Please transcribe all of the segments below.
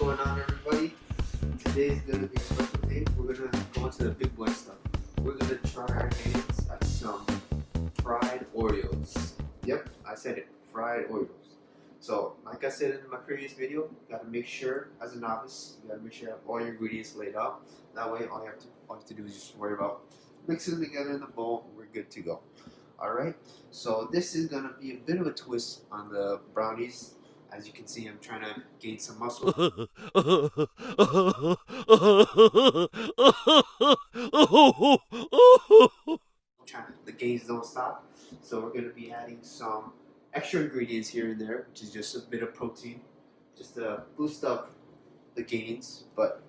going on, everybody? Today's gonna be a special day. We're gonna go into the big boy stuff. We're gonna try our hands at some fried Oreos. Yep, I said it, fried Oreos. So, like I said in my previous video, you gotta make sure, as a novice, you gotta make sure you have all your ingredients laid out. That way, all you have to do is just worry about mixing them together in the bowl, and we're good to go. Alright, so this is gonna be a bit of a twist on the brownies. As you can see, I'm trying to gain some muscle. The gains don't stop. So we're going to be adding some extra ingredients here and there, which is just a bit of protein, just to boost up the gains. But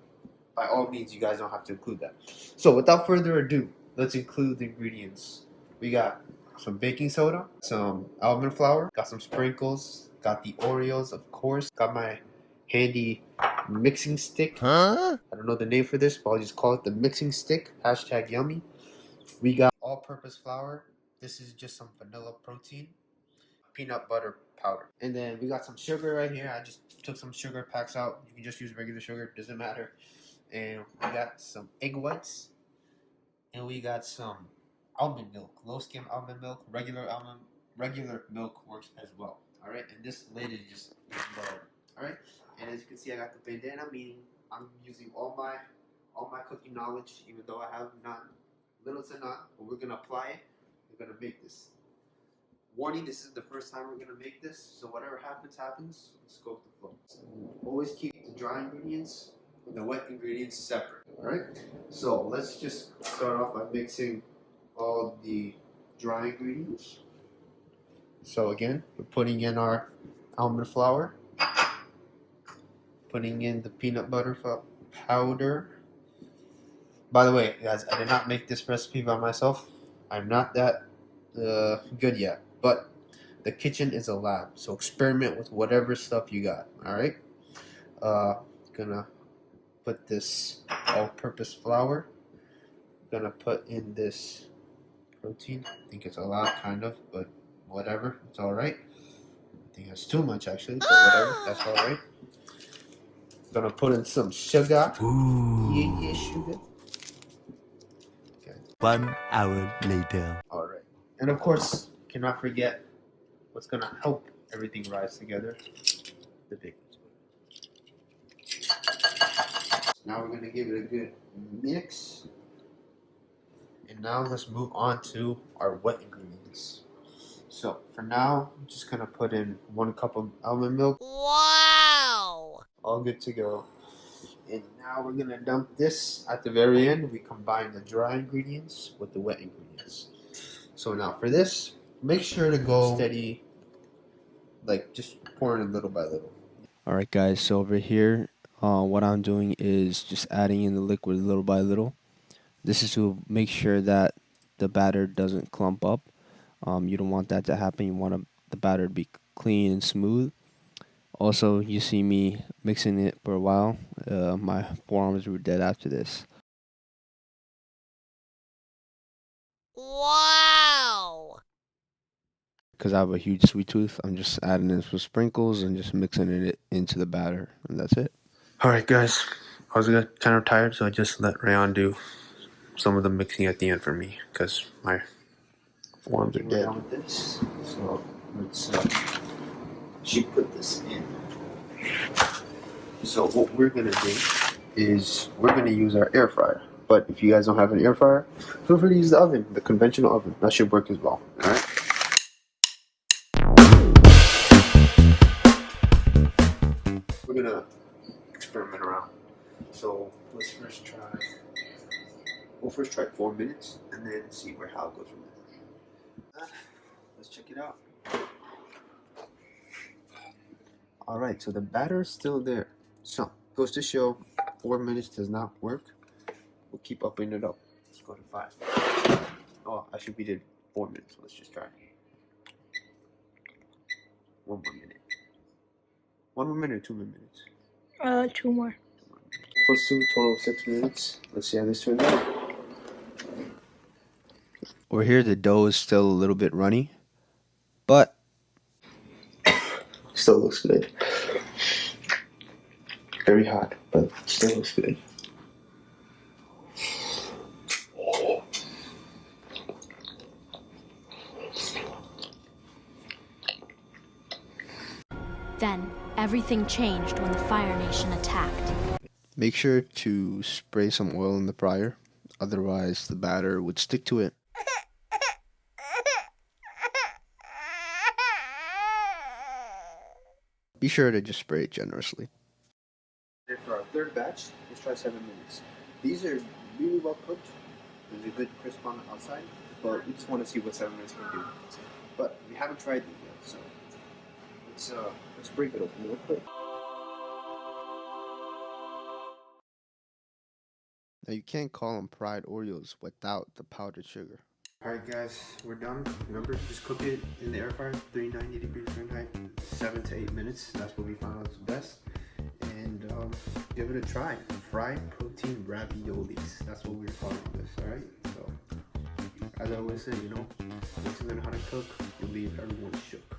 by all means, you guys don't have to include that. So without further ado, let's include the ingredients. We got some baking soda, some almond flour, got some sprinkles, got the Oreos, of course, got my handy mixing stick. I don't know the name for this, but I'll just call it the mixing stick. Hashtag yummy. We got all-purpose flour. This is just some vanilla protein, peanut butter powder. And then we got some sugar right here. I just took some sugar packs out. You can just use regular sugar, doesn't matter. And we got some egg whites. And we got some almond milk, low skim almond milk, regular milk works as well. All right, and this lid is just butter. All right, and as you can see, I got the bandana, meaning I'm using all my cooking knowledge, even though I have none, little to none. But we're gonna apply it. We're gonna make this. Warning: this is the first time we're gonna make this, so whatever happens, happens. Let's go with the flow. So always keep the dry ingredients and the wet ingredients separate. All right. So let's just start off by mixing all the dry ingredients. So again, we're putting in our almond flour, putting in the peanut butter powder. By the way, guys, I did not make this recipe by myself. I'm not that good yet, but the kitchen is a lab, so experiment with whatever stuff you got. All right. Gonna put this all-purpose flour. Gonna put in this protein. I think it's a lot, kind of, but whatever, it's all right. I think it's too much actually, but whatever, that's all right. Gonna put in some sugar. Ooh. Yeah, sugar. Okay. 1 hour later. All right, and of course, cannot forget what's gonna help everything rise together: the baking soda. Now we're gonna give it a good mix. And now let's move on to our wet ingredients. So for now, I'm just gonna put in 1 cup of almond milk. Wow! All good to go. And now we're gonna dump this at the very end. We combine the dry ingredients with the wet ingredients. So now for this, make sure to go steady, like just pouring it little by little. Alright guys, so over here, what I'm doing is just adding in the liquid little by little. This is to make sure that the batter doesn't clump up. You don't want that to happen. You want the batter to be clean and smooth. Also, you see me mixing it for a while. My forearms were dead after this. Wow! Because I have a huge sweet tooth, I'm just adding in some sprinkles and just mixing it into the batter. And that's it. Alright guys, I was kind of tired, so I just let Rayon do some of the mixing at the end for me, because my forearms are dead. With this. So let's she put this in. So what we're gonna do is we're gonna use our air fryer. But if you guys don't have an air fryer, feel free to use the oven, the conventional oven. That should work as well. All right. We're gonna experiment around. So let's first try. We'll first try 4 minutes and then see how it goes from there. Let's check it out. Alright, so the batter is still there. So, goes to show 4 minutes does not work. We'll keep upping it up. Let's go to 5. Oh, actually we did 4 minutes. Let's just try. 1 more minute. 1 more minute or 2 more minutes? 2 more. Plus 2, total of 6 minutes. Let's see how this turns out. Over here, the dough is still a little bit runny, but still looks good. Very hot, but still looks good. Then, everything changed when the Fire Nation attacked. Make sure to spray some oil in the fryer, otherwise the batter would stick to it. Be sure to just spray it generously. And for our third batch, let's try 7 minutes. These are really well cooked. There's a good crisp on the outside, but we just want to see what 7 minutes can do. But we haven't tried these yet, so let's break it open real quick. Now you can't call them fried Oreos without the powdered sugar. Alright guys, we're done. Remember, just cook it in the air fryer, 390 degrees Fahrenheit, 7 to 8 minutes. That's what we found out is best. And give it a try. Fried protein raviolis. That's what we're calling this, alright? So, as I always say, you know, once you learn how to cook, you'll leave everyone shook.